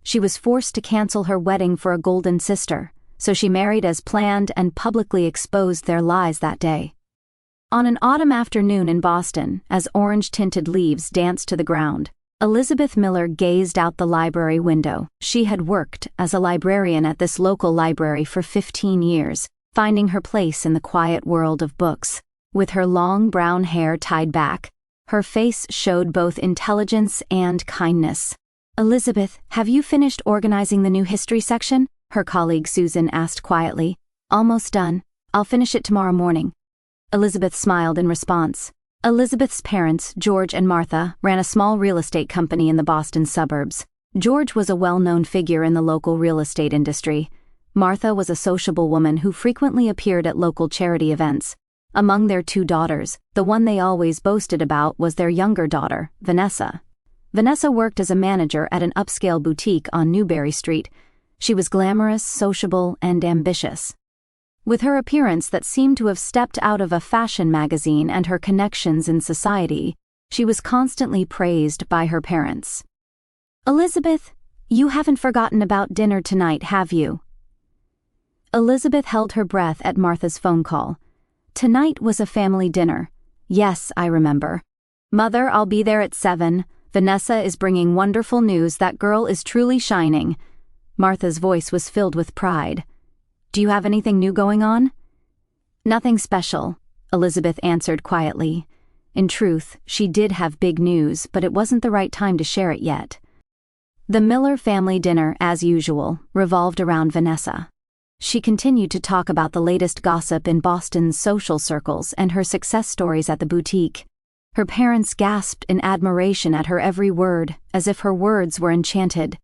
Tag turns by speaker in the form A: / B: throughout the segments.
A: She was forced to cancel her wedding for a golden sister, so she married as planned and publicly exposed their lies that day. On an autumn afternoon in Boston, as orange-tinted leaves danced to the ground, Elizabeth Miller gazed out the library window. She had worked as a librarian at this local library for 15 years, finding her place in the quiet world of books. With her long brown hair tied back, her face showed both intelligence and kindness. "Elizabeth, have you finished organizing the new history section?" her colleague Susan asked quietly. "Almost done. I'll finish it tomorrow morning." Elizabeth smiled in response. Elizabeth's parents, George and Martha, ran a small real estate company in the Boston suburbs. George was a well-known figure in the local real estate industry. Martha was a sociable woman who frequently appeared at local charity events. Among their two daughters, the one they always boasted about was their younger daughter, Vanessa. Vanessa worked as a manager at an upscale boutique on Newbury Street. She was glamorous, sociable, and ambitious. With her appearance that seemed to have stepped out of a fashion magazine and her connections in society, she was constantly praised by her parents. "Elizabeth, you haven't forgotten about dinner tonight, have you?" Elizabeth held her breath at Martha's phone call. "Tonight was a family dinner. Yes, I remember. Mother, I'll be there at 7. Vanessa is bringing wonderful news. That girl is truly shining." Martha's voice was filled with pride. "Do you have anything new going on?" "Nothing special," Elizabeth answered quietly. In truth, she did have big news, but it wasn't the right time to share it yet. The Miller family dinner, as usual, revolved around Vanessa. She continued to talk about the latest gossip in Boston's social circles and her success stories at the boutique. Her parents gasped in admiration at her every word, as if her words were enchanted.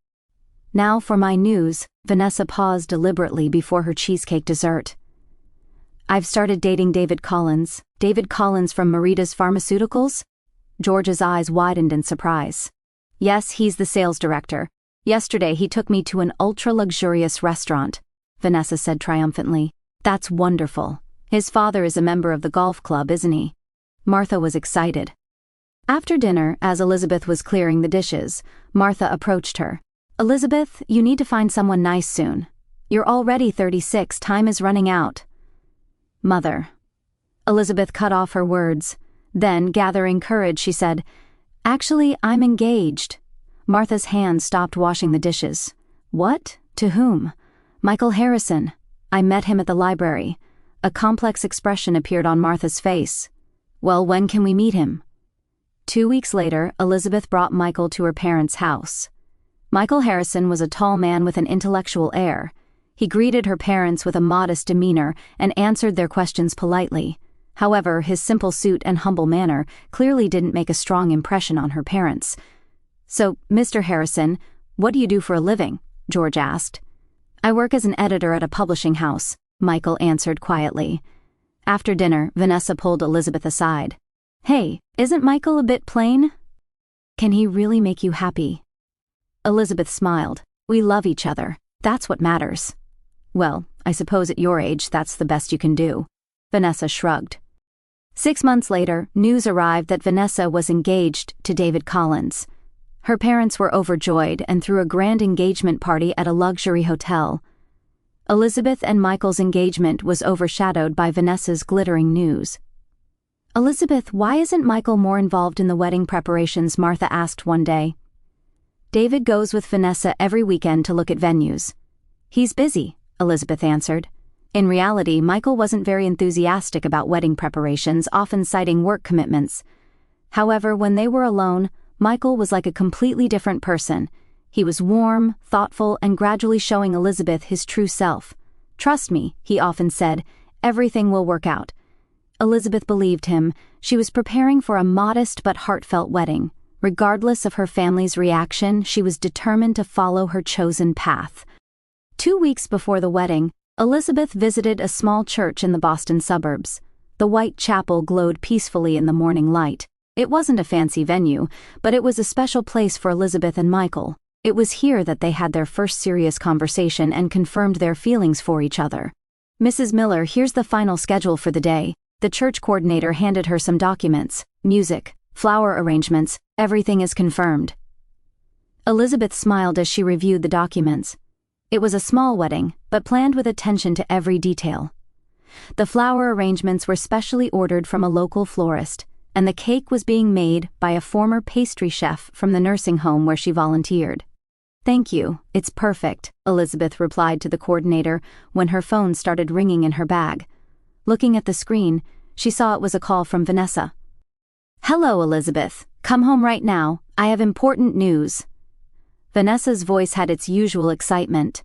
A: "Now for my news," Vanessa paused deliberately before her cheesecake dessert. "I've started dating David Collins. David Collins from Merida's Pharmaceuticals?" George's eyes widened in surprise. "Yes, he's the sales director. Yesterday he took me to an ultra-luxurious restaurant," Vanessa said triumphantly. "That's wonderful. His father is a member of the golf club, isn't he?" Martha was excited. After dinner, as Elizabeth was clearing the dishes, Martha approached her. "Elizabeth, you need to find someone nice soon. You're already 36, time is running out." "Mother." Elizabeth cut off her words. Then, gathering courage, she said, "Actually, I'm engaged." Martha's hand stopped washing the dishes. "What? To whom?" "Michael Harrison. I met him at the library." A complex expression appeared on Martha's face. "Well, when can we meet him?" 2 weeks later, Elizabeth brought Michael to her parents' house. Michael Harrison was a tall man with an intellectual air. He greeted her parents with a modest demeanor and answered their questions politely. However, his simple suit and humble manner clearly didn't make a strong impression on her parents. "So, Mr. Harrison, what do you do for a living?" George asked. "I work as an editor at a publishing house," Michael answered quietly. After dinner, Vanessa pulled Elizabeth aside. "Hey, isn't Michael a bit plain? Can he really make you happy?" Elizabeth smiled. "We love each other. That's what matters." "Well, I suppose at your age that's the best you can do." Vanessa shrugged. 6 months later, news arrived that Vanessa was engaged to David Collins. Her parents were overjoyed and threw a grand engagement party at a luxury hotel. Elizabeth and Michael's engagement was overshadowed by Vanessa's glittering news. "Elizabeth, why isn't Michael more involved in the wedding preparations?" Martha asked one day. "David goes with Vanessa every weekend to look at venues." "He's busy," Elizabeth answered. In reality, Michael wasn't very enthusiastic about wedding preparations, often citing work commitments. However, when they were alone, Michael was like a completely different person. He was warm, thoughtful, and gradually showing Elizabeth his true self. "Trust me," he often said, "everything will work out." Elizabeth believed him. She was preparing for a modest but heartfelt wedding. Regardless of her family's reaction, she was determined to follow her chosen path. 2 weeks before the wedding, Elizabeth visited a small church in the Boston suburbs. The white chapel glowed peacefully in the morning light. It wasn't a fancy venue, but it was a special place for Elizabeth and Michael. It was here that they had their first serious conversation and confirmed their feelings for each other. "Mrs. Miller, here's the final schedule for the day." The church coordinator handed her some documents. "Music, flower arrangements, everything is confirmed." Elizabeth smiled as she reviewed the documents. It was a small wedding, but planned with attention to every detail. The flower arrangements were specially ordered from a local florist, and the cake was being made by a former pastry chef from the nursing home where she volunteered. "Thank you, it's perfect," Elizabeth replied to the coordinator when her phone started ringing in her bag. Looking at the screen, she saw it was a call from Vanessa. "Hello, Elizabeth. Come home right now. I have important news." Vanessa's voice had its usual excitement.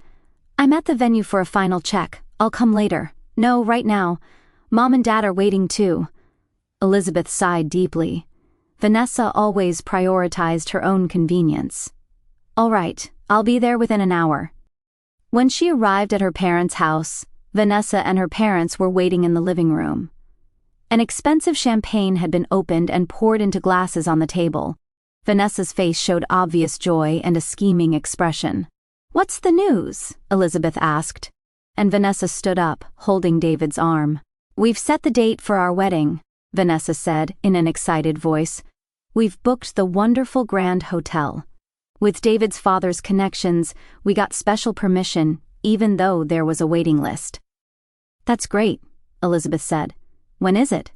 A: "I'm at the venue for a final check. I'll come later." "No, right now. Mom and Dad are waiting too." Elizabeth sighed deeply. Vanessa always prioritized her own convenience. "All right, I'll be there within an hour." When she arrived at her parents' house, Vanessa and her parents were waiting in the living room. An expensive champagne had been opened and poured into glasses on the table. Vanessa's face showed obvious joy and a scheming expression. "What's the news?" Elizabeth asked, and Vanessa stood up, holding David's arm. "We've set the date for our wedding," Vanessa said in an excited voice. "We've booked the wonderful Grand Hotel. With David's father's connections, we got special permission, even though there was a waiting list." "That's great," Elizabeth said. "When is it?"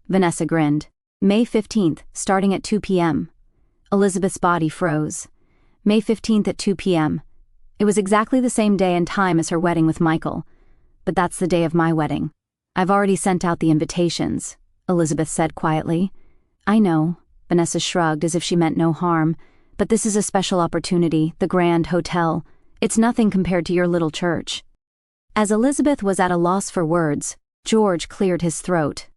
A: Vanessa grinned. "May 15th, starting at 2 p.m. Elizabeth's body froze. May 15th at 2 p.m. It was exactly the same day and time as her wedding with Michael. "But that's the day of my wedding. I've already sent out the invitations," Elizabeth said quietly. "I know," Vanessa shrugged as if she meant no harm. "But this is a special opportunity, the Grand Hotel. It's nothing compared to your little church." As Elizabeth was at a loss for words, George cleared his throat.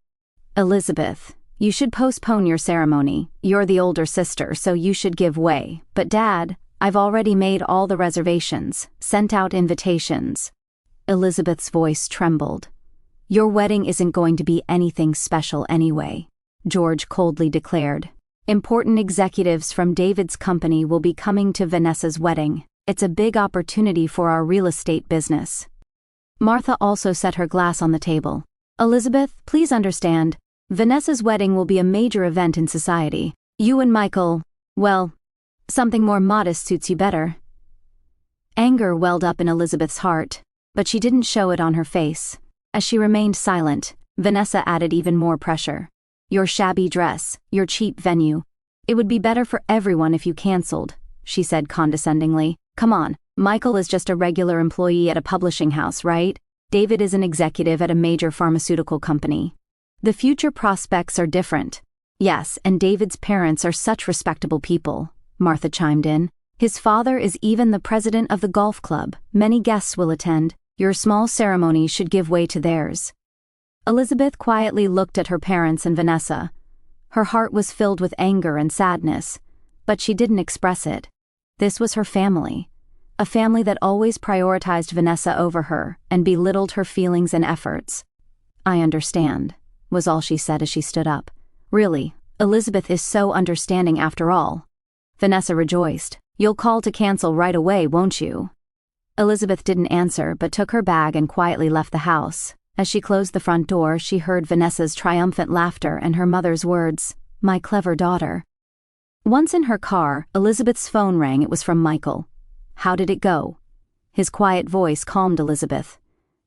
A: "Elizabeth, you should postpone your ceremony. You're the older sister, so you should give way. But Dad, I've already made all the reservations, sent out invitations." Elizabeth's voice trembled. "Your wedding isn't going to be anything special anyway," George coldly declared. "Important executives from David's company will be coming to Vanessa's wedding. It's a big opportunity for our real estate business." Martha also set her glass on the table. "Elizabeth, please understand, Vanessa's wedding will be a major event in society. You and Michael, well, something more modest suits you better." Anger welled up in Elizabeth's heart, but she didn't show it on her face. As she remained silent, Vanessa added even more pressure. "Your shabby dress, your cheap venue. It would be better for everyone if you cancelled," she said condescendingly. "Come on, Michael is just a regular employee at a publishing house, right? David is an executive at a major pharmaceutical company. The future prospects are different." "Yes, and David's parents are such respectable people," Martha chimed in. "His father is even the president of the golf club. Many guests will attend. Your small ceremony should give way to theirs." Elizabeth quietly looked at her parents and Vanessa. Her heart was filled with anger and sadness, but she didn't express it. This was her family, a family that always prioritized Vanessa over her and belittled her feelings and efforts. "I understand," was all she said as she stood up. "Really, Elizabeth is so understanding after all." Vanessa rejoiced. "You'll call to cancel right away, won't you?" Elizabeth didn't answer but took her bag and quietly left the house. As she closed the front door, she heard Vanessa's triumphant laughter and her mother's words, "My clever daughter." Once in her car, Elizabeth's phone rang. It was from Michael. "How did it go?" His quiet voice calmed Elizabeth.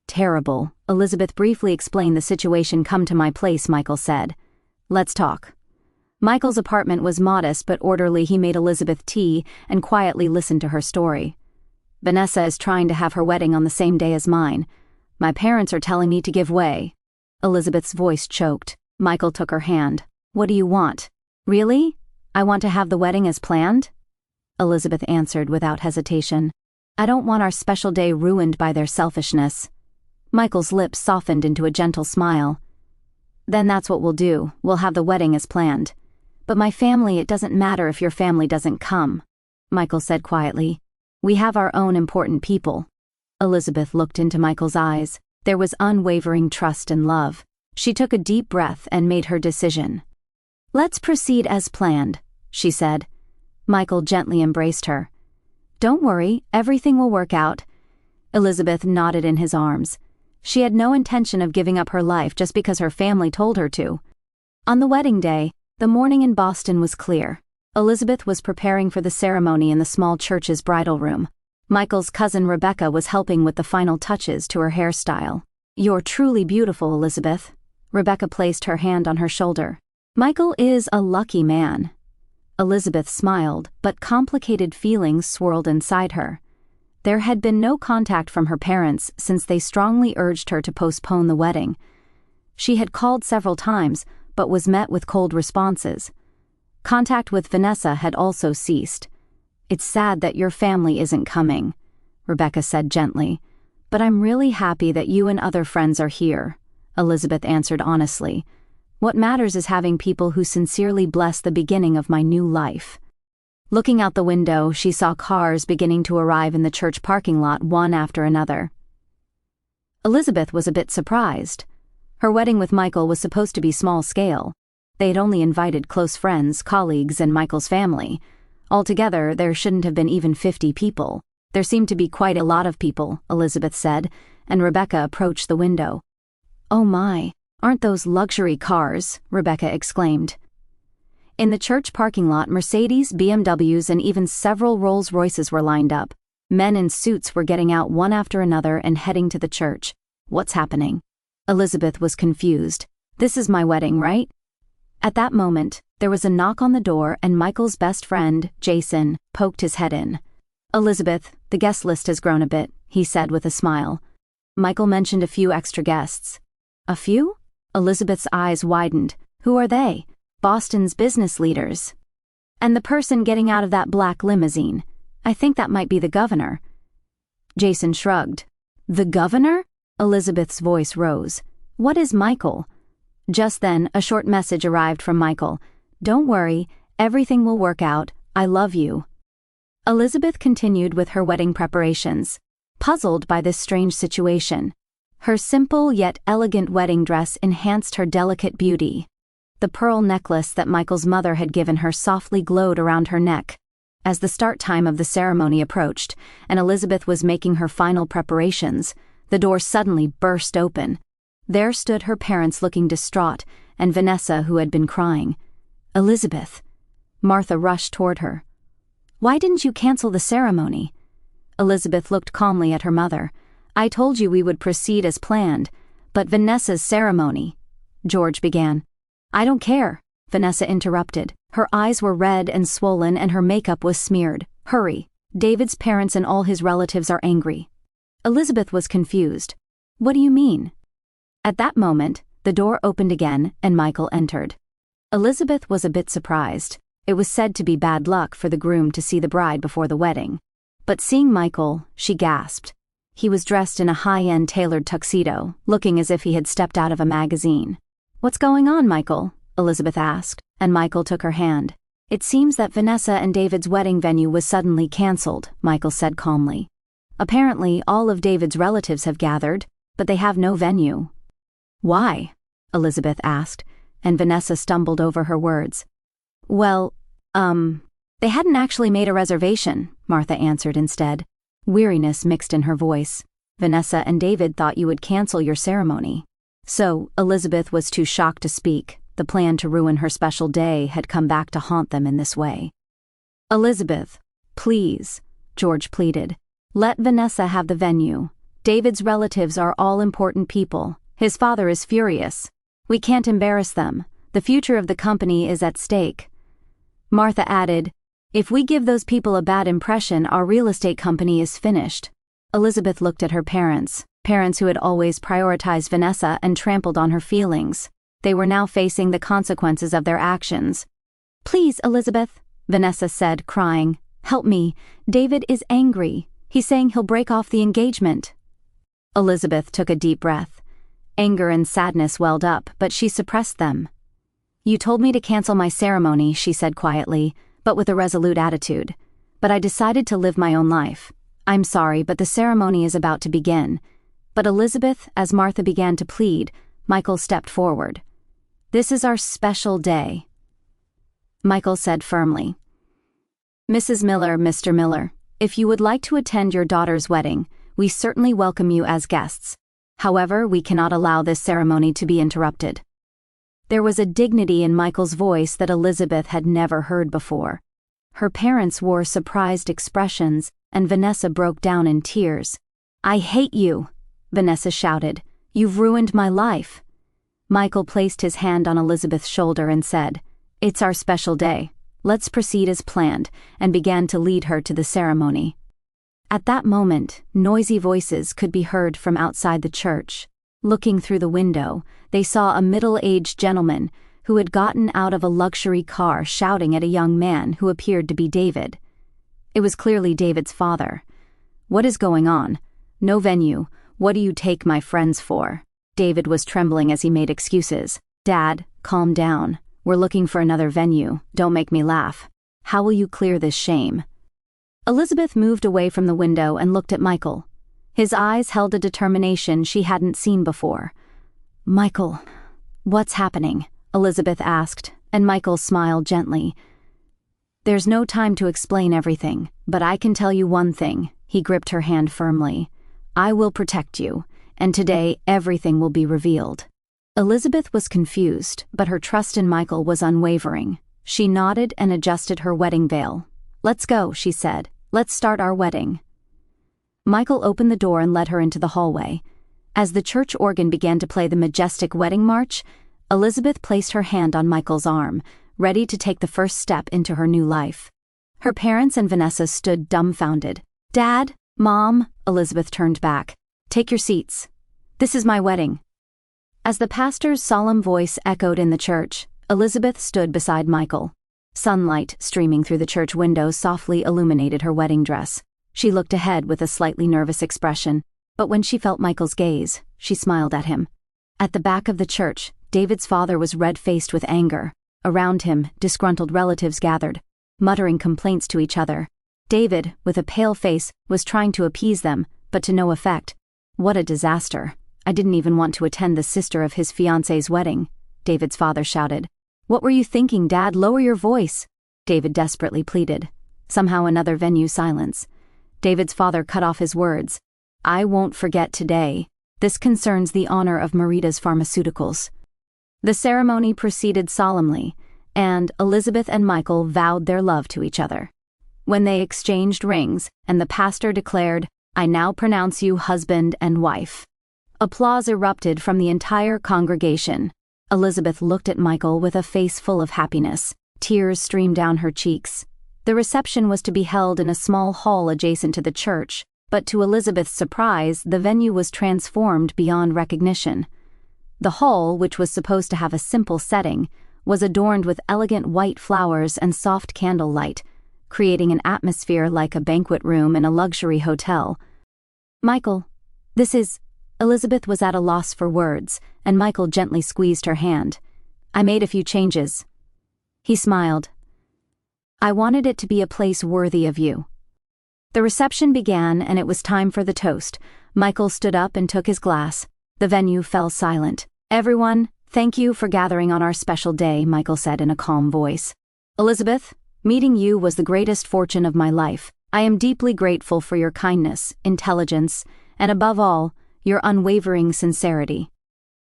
A: "Terrible." Elizabeth briefly explained the situation. "Come to my place," Michael said. "Let's talk." Michael's apartment was modest but orderly. He made Elizabeth tea and quietly listened to her story. "Vanessa is trying to have her wedding on the same day as mine. My parents are telling me to give way." Elizabeth's voice choked. Michael took her hand. "What do you want?" "Really? I want to have the wedding as planned?" Elizabeth answered without hesitation. "I don't want our special day ruined by their selfishness." Michael's lips softened into a gentle smile. "Then that's what we'll do. We'll have the wedding as planned. But my family, it doesn't matter if your family doesn't come," Michael said quietly. "We have our own important people." Elizabeth looked into Michael's eyes. There was unwavering trust and love. She took a deep breath and made her decision. "Let's proceed as planned," she said. Michael gently embraced her. "Don't worry, everything will work out." Elizabeth nodded in his arms. She had no intention of giving up her life just because her family told her to. On the wedding day, the morning in Boston was clear. Elizabeth was preparing for the ceremony in the small church's bridal room. Michael's cousin Rebecca was helping with the final touches to her hairstyle. "You're truly beautiful, Elizabeth." Rebecca placed her hand on her shoulder. "Michael is a lucky man." Elizabeth smiled, but complicated feelings swirled inside her. There had been no contact from her parents since they strongly urged her to postpone the wedding. She had called several times, but was met with cold responses. Contact with Vanessa had also ceased. "It's sad that your family isn't coming," Rebecca said gently. "But I'm really happy that you and other friends are here," Elizabeth answered honestly. "What matters is having people who sincerely bless the beginning of my new life." Looking out the window, she saw cars beginning to arrive in the church parking lot one after another. Elizabeth was a bit surprised. Her wedding with Michael was supposed to be small scale. They had only invited close friends, colleagues, and Michael's family. Altogether, there shouldn't have been even 50 people. "There seemed to be quite a lot of people," Elizabeth said, and Rebecca approached the window. "Oh my, aren't those luxury cars?" Rebecca exclaimed. In the church parking lot, Mercedes, BMWs, and even several Rolls-Royces were lined up. Men in suits were getting out one after another and heading to the church. "What's happening?" Elizabeth was confused. "This is my wedding, right?" At that moment, there was a knock on the door and Michael's best friend, Jason, poked his head in. "Elizabeth, the guest list has grown a bit," he said with a smile. Michael mentioned a few extra guests. "A few?" Elizabeth's eyes widened. "Who are they?" "Boston's business leaders. And the person getting out of that black limousine. I think that might be the governor." Jason shrugged. "The governor?" Elizabeth's voice rose. "What is Michael?" Just then, a short message arrived from Michael. "Don't worry, everything will work out. I love you." Elizabeth continued with her wedding preparations, puzzled by this strange situation. Her simple yet elegant wedding dress enhanced her delicate beauty. The pearl necklace that Michael's mother had given her softly glowed around her neck. As the start time of the ceremony approached, and Elizabeth was making her final preparations, the door suddenly burst open. There stood her parents looking distraught, and Vanessa, who had been crying. "Elizabeth." Martha rushed toward her. "Why didn't you cancel the ceremony?" Elizabeth looked calmly at her mother. "I told you we would proceed as planned, but Vanessa's ceremony," George began. "I don't care," Vanessa interrupted. Her eyes were red and swollen and her makeup was smeared. "Hurry. David's parents and all his relatives are angry." Elizabeth was confused. "What do you mean?" At that moment, the door opened again and Michael entered. Elizabeth was a bit surprised. It was said to be bad luck for the groom to see the bride before the wedding. But seeing Michael, she gasped. He was dressed in a high-end tailored tuxedo, looking as if he had stepped out of a magazine. "What's going on, Michael?" Elizabeth asked, and Michael took her hand. "It seems that Vanessa and David's wedding venue was suddenly cancelled," Michael said calmly. "Apparently, all of David's relatives have gathered, but they have no venue." "Why?" Elizabeth asked, and Vanessa stumbled over her words. "Well, they hadn't actually made a reservation," Martha answered instead. Weariness mixed in her voice. "Vanessa and David thought you would cancel your ceremony." So, Elizabeth was too shocked to speak. The plan to ruin her special day had come back to haunt them in this way. "Elizabeth, please," George pleaded. "Let Vanessa have the venue. David's relatives are all important people. His father is furious. We can't embarrass them. The future of the company is at stake." Martha added, "If we give those people a bad impression, our real estate company is finished." Elizabeth looked at her parents who had always prioritized Vanessa and trampled on her feelings. They were now facing the consequences of their actions. "Please, Elizabeth," Vanessa said, crying. "Help me. David is angry. He's saying he'll break off the engagement." Elizabeth took a deep breath. Anger and sadness welled up, but she suppressed them. "You told me to cancel my ceremony," she said quietly, but with a resolute attitude. "But I decided to live my own life. I'm sorry, but the ceremony is about to begin." But Elizabeth, as Martha began to plead, Michael stepped forward. "This is our special day," Michael said firmly. "Mrs. Miller, Mr. Miller, if you would like to attend your daughter's wedding, we certainly welcome you as guests. However, we cannot allow this ceremony to be interrupted." There was a dignity in Michael's voice that Elizabeth had never heard before. Her parents wore surprised expressions, and Vanessa broke down in tears. "I hate you," Vanessa shouted. "You've ruined my life." Michael placed his hand on Elizabeth's shoulder and said, "It's our special day. Let's proceed as planned," and began to lead her to the ceremony. At that moment, noisy voices could be heard from outside the church. Looking through the window, they saw a middle-aged gentleman who had gotten out of a luxury car shouting at a young man who appeared to be David. It was clearly David's father. "What is going on? No venue. What do you take my friends for?" David was trembling as he made excuses. "Dad, calm down. We're looking for another venue. Don't make me laugh. How will you clear this shame?" Elizabeth moved away from the window and looked at Michael. His eyes held a determination she hadn't seen before. "Michael, what's happening?" Elizabeth asked, and Michael smiled gently. "There's no time to explain everything, but I can tell you one thing." He gripped her hand firmly. "I will protect you, and today everything will be revealed." Elizabeth was confused, but her trust in Michael was unwavering. She nodded and adjusted her wedding veil. "Let's go," she said. "Let's start our wedding." Michael opened the door and led her into the hallway. As the church organ began to play the majestic wedding march, Elizabeth placed her hand on Michael's arm, ready to take the first step into her new life. Her parents and Vanessa stood dumbfounded. "Dad, Mom," Elizabeth turned back. "Take your seats. This is my wedding." As the pastor's solemn voice echoed in the church, Elizabeth stood beside Michael. Sunlight streaming through the church windows softly illuminated her wedding dress. She looked ahead with a slightly nervous expression, but when she felt Michael's gaze, she smiled at him. At the back of the church, David's father was red-faced with anger. Around him, disgruntled relatives gathered, muttering complaints to each other. David, with a pale face, was trying to appease them, but to no effect. "What a disaster. I didn't even want to attend the sister of his fiancée's wedding," David's father shouted. "What were you thinking, Dad? Lower your voice," David desperately pleaded. Somehow another venue silence. David's father cut off his words. "I won't forget today. This concerns the honor of Marita's Pharmaceuticals." The ceremony proceeded solemnly, and Elizabeth and Michael vowed their love to each other. When they exchanged rings, and the pastor declared, "I now pronounce you husband and wife," applause erupted from the entire congregation. Elizabeth looked at Michael with a face full of happiness. Tears streamed down her cheeks. The reception was to be held in a small hall adjacent to the church, but to Elizabeth's surprise, the venue was transformed beyond recognition. The hall, which was supposed to have a simple setting, was adorned with elegant white flowers and soft candlelight, creating an atmosphere like a banquet room in a luxury hotel. "Michael, this is..." Elizabeth was at a loss for words, and Michael gently squeezed her hand. "I made a few changes." He smiled. "I wanted it to be a place worthy of you." The reception began, and it was time for the toast. Michael stood up and took his glass. The venue fell silent. "Everyone, thank you for gathering on our special day," Michael said in a calm voice. "Elizabeth, meeting you was the greatest fortune of my life. I am deeply grateful for your kindness, intelligence, and above all, your unwavering sincerity.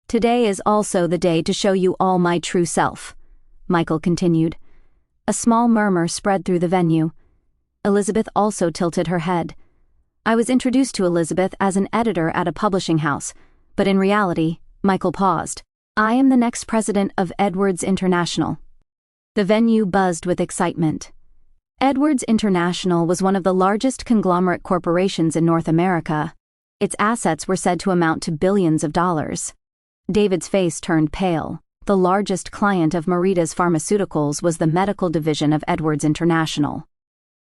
A: Today is also the day to show you all my true self," Michael continued. A small murmur spread through the venue. Elizabeth also tilted her head. "I was introduced to Elizabeth as an editor at a publishing house, but in reality," Michael paused, "I am the next president of Edwards International." The venue buzzed with excitement. Edwards International was one of the largest conglomerate corporations in North America. Its assets were said to amount to billions of dollars. David's face turned pale. The largest client of Marita's Pharmaceuticals was the medical division of Edwards International.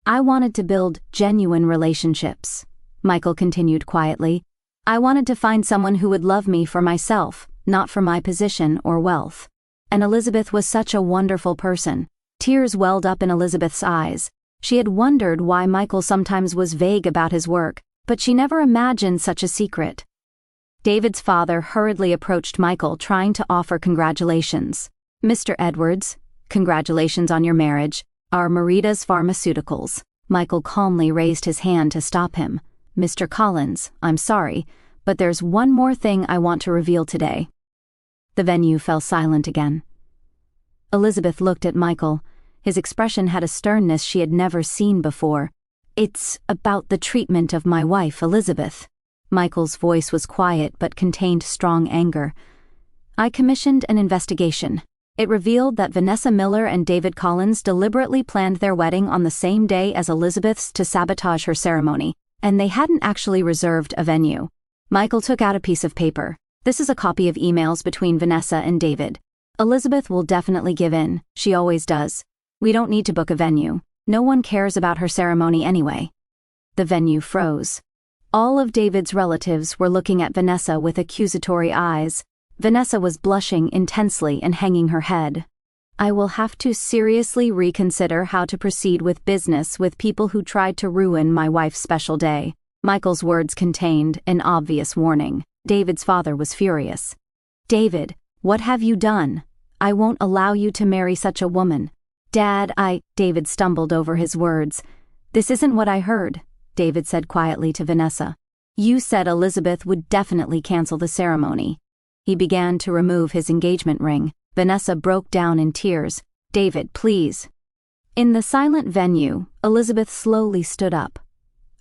A: "I wanted to build genuine relationships," Michael continued quietly. "I wanted to find someone who would love me for myself, not for my position or wealth. And Elizabeth was such a wonderful person." Tears welled up in Elizabeth's eyes. She had wondered why Michael sometimes was vague about his work, but she never imagined such a secret. David's father hurriedly approached Michael, trying to offer congratulations. "Mr. Edwards, congratulations on your marriage. Our Marita's Pharmaceuticals." Michael calmly raised his hand to stop him. "Mr. Collins, I'm sorry, but there's one more thing I want to reveal today." The venue fell silent again. Elizabeth looked at Michael. His expression had a sternness she had never seen before. "It's about the treatment of my wife, Elizabeth." Michael's voice was quiet but contained strong anger. "I commissioned an investigation. It revealed that Vanessa Miller and David Collins deliberately planned their wedding on the same day as Elizabeth's to sabotage her ceremony, and they hadn't actually reserved a venue." Michael took out a piece of paper. "This is a copy of emails between Vanessa and David. Elizabeth will definitely give in, she always does. We don't need to book a venue. No one cares about her ceremony anyway." The venue froze. All of David's relatives were looking at Vanessa with accusatory eyes. Vanessa was blushing intensely and hanging her head. "I will have to seriously reconsider how to proceed with business with people who tried to ruin my wife's special day." Michael's words contained an obvious warning. David's father was furious. "David, what have you done? I won't allow you to marry such a woman." "Dad, David stumbled over his words. "This isn't what I heard," David said quietly to Vanessa. "You said Elizabeth would definitely cancel the ceremony." He began to remove his engagement ring. Vanessa broke down in tears. "David, please." In the silent venue, Elizabeth slowly stood up.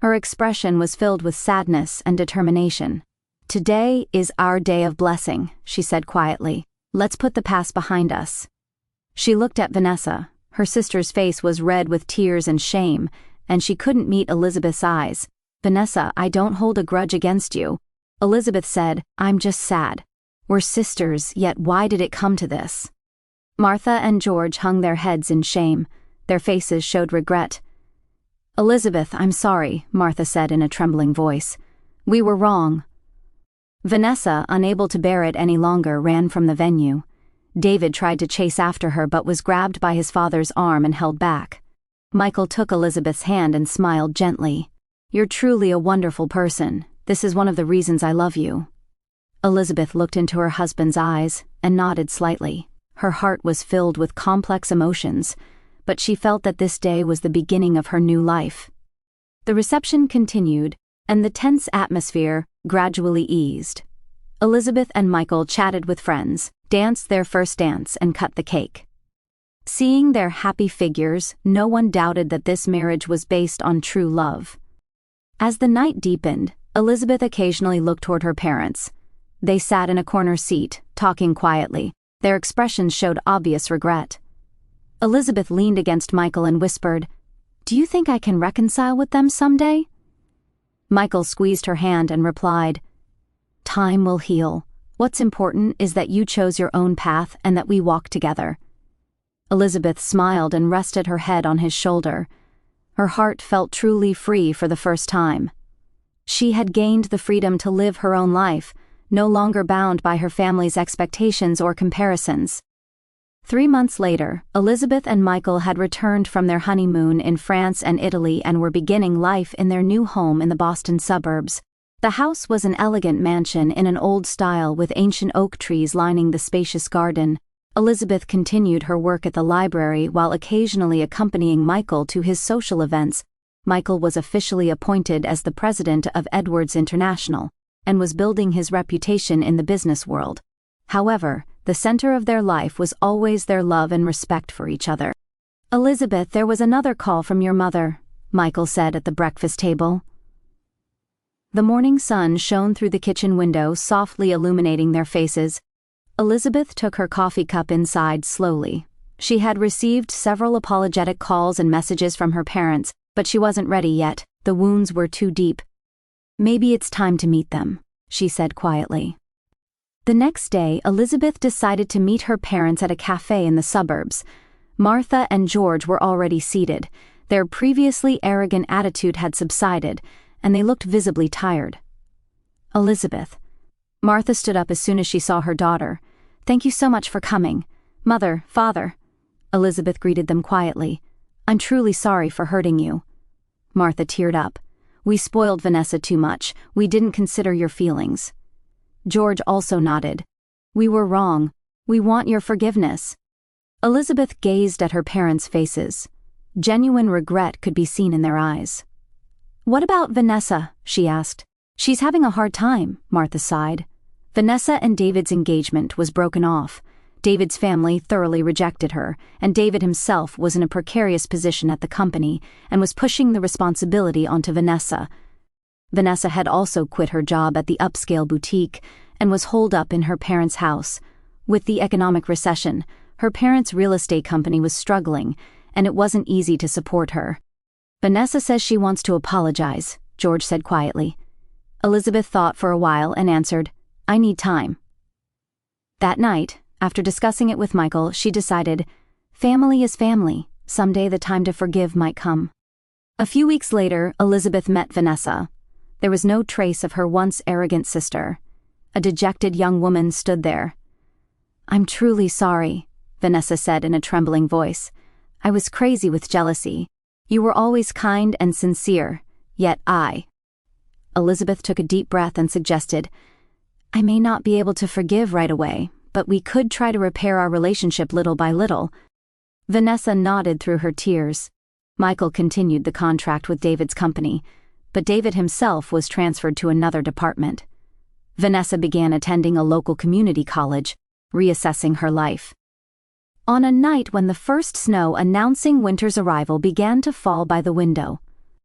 A: Her expression was filled with sadness and determination. "Today is our day of blessing," she said quietly. "Let's put the past behind us." She looked at Vanessa. Her sister's face was red with tears and shame, and she couldn't meet Elizabeth's eyes. "Vanessa, I don't hold a grudge against you." Elizabeth said, "I'm just sad. We're sisters, yet why did it come to this?" Martha and George hung their heads in shame. Their faces showed regret. "Elizabeth, I'm sorry," Martha said in a trembling voice. "We were wrong." Vanessa, unable to bear it any longer, ran from the venue. David tried to chase after her but was grabbed by his father's arm and held back. Michael took Elizabeth's hand and smiled gently. "You're truly a wonderful person. This is one of the reasons I love you." Elizabeth looked into her husband's eyes and nodded slightly. Her heart was filled with complex emotions, but she felt that this day was the beginning of her new life. The reception continued, and the tense atmosphere gradually eased. Elizabeth and Michael chatted with friends, danced their first dance, and cut the cake. Seeing their happy figures, no one doubted that this marriage was based on true love. As the night deepened, Elizabeth occasionally looked toward her parents. They sat in a corner seat, talking quietly. Their expressions showed obvious regret. Elizabeth leaned against Michael and whispered, "Do you think I can reconcile with them someday?" Michael squeezed her hand and replied, "Time will heal. What's important is that you chose your own path and that we walk together." Elizabeth smiled and rested her head on his shoulder. Her heart felt truly free for the first time. She had gained the freedom to live her own life, no longer bound by her family's expectations or comparisons. 3 months later, Elizabeth and Michael had returned from their honeymoon in France and Italy and were beginning life in their new home in the Boston suburbs. The house was an elegant mansion in an old style with ancient oak trees lining the spacious garden. Elizabeth continued her work at the library while occasionally accompanying Michael to his social events. Michael was officially appointed as the president of Edwards International and was building his reputation in the business world. However, the center of their life was always their love and respect for each other. "Elizabeth, there was another call from your mother," Michael said at the breakfast table. The morning sun shone through the kitchen window, softly illuminating their faces. Elizabeth took her coffee cup inside slowly. She had received several apologetic calls and messages from her parents, but she wasn't ready yet. The wounds were too deep. "Maybe it's time to meet them," she said quietly. The next day, Elizabeth decided to meet her parents at a cafe in the suburbs. Martha and George were already seated. Their previously arrogant attitude had subsided, and they looked visibly tired. "Elizabeth." Martha stood up as soon as she saw her daughter. "Thank you so much for coming. Mother, Father." Elizabeth greeted them quietly. "I'm truly sorry for hurting you." Martha teared up. "We spoiled Vanessa too much. We didn't consider your feelings." George also nodded. "We were wrong. We want your forgiveness." Elizabeth gazed at her parents' faces. Genuine regret could be seen in their eyes. "What about Vanessa?" she asked. "She's having a hard time," Martha sighed. Vanessa and David's engagement was broken off. David's family thoroughly rejected her, and David himself was in a precarious position at the company and was pushing the responsibility onto Vanessa. Vanessa had also quit her job at the upscale boutique and was holed up in her parents' house. With the economic recession, her parents' real estate company was struggling, and it wasn't easy to support her. "Vanessa says she wants to apologize," George said quietly. Elizabeth thought for a while and answered, "I need time." That night, after discussing it with Michael, she decided, family is family. Someday the time to forgive might come. A few weeks later, Elizabeth met Vanessa. There was no trace of her once arrogant sister. A dejected young woman stood there. "I'm truly sorry," Vanessa said in a trembling voice. "I was crazy with jealousy. You were always kind and sincere, yet Elizabeth took a deep breath and suggested, "I may not be able to forgive right away, but we could try to repair our relationship little by little." Vanessa nodded through her tears. Michael continued the contract with David's company, but David himself was transferred to another department. Vanessa began attending a local community college, reassessing her life. On a night when the first snow announcing winter's arrival began to fall by the window,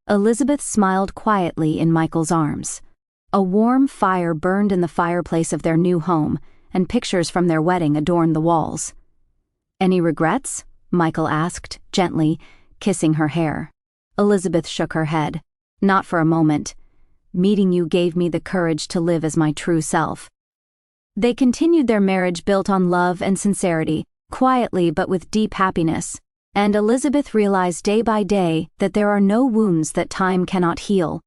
A: Elizabeth smiled quietly in Michael's arms. A warm fire burned in the fireplace of their new home, and pictures from their wedding adorned the walls. "Any regrets?" Michael asked, gently, kissing her hair. Elizabeth shook her head. "Not for a moment. Meeting you gave me the courage to live as my true self." They continued their marriage built on love and sincerity, quietly but with deep happiness, and Elizabeth realized day by day that there are no wounds that time cannot heal,